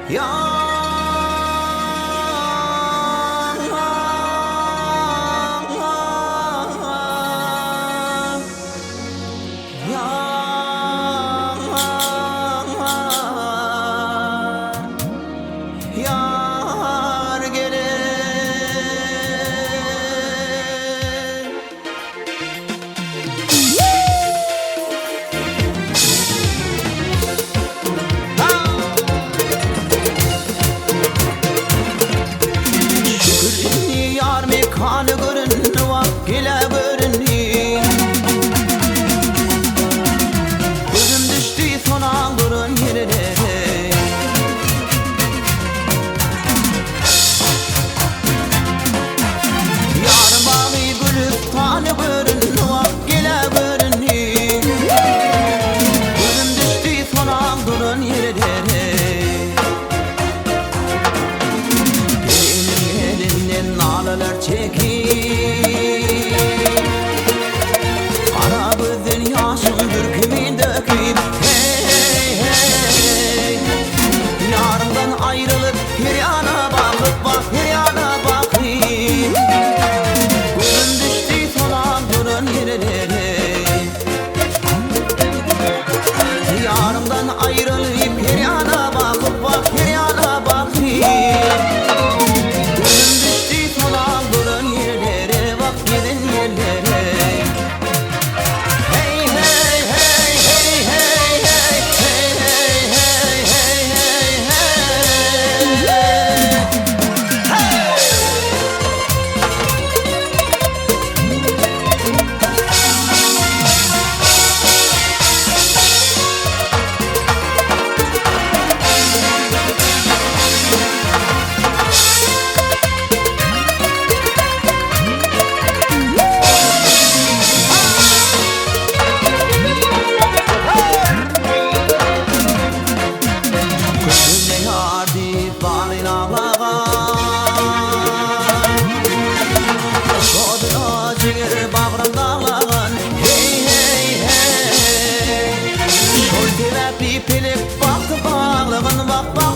Yar gelir. Şükür yar mekanı görün vakile görün. Gözüm düştü sona durun yerine. Kara gözün yaşın dürkümü döküp hey hey, yarından ayrılıp her yana bakıp bak her yana bakayım. Gözün düştü sola durun yerlere. Yarından ayrılıp her yana bakıp bak her yana bakayım. Pelek baktı bağlaman bak.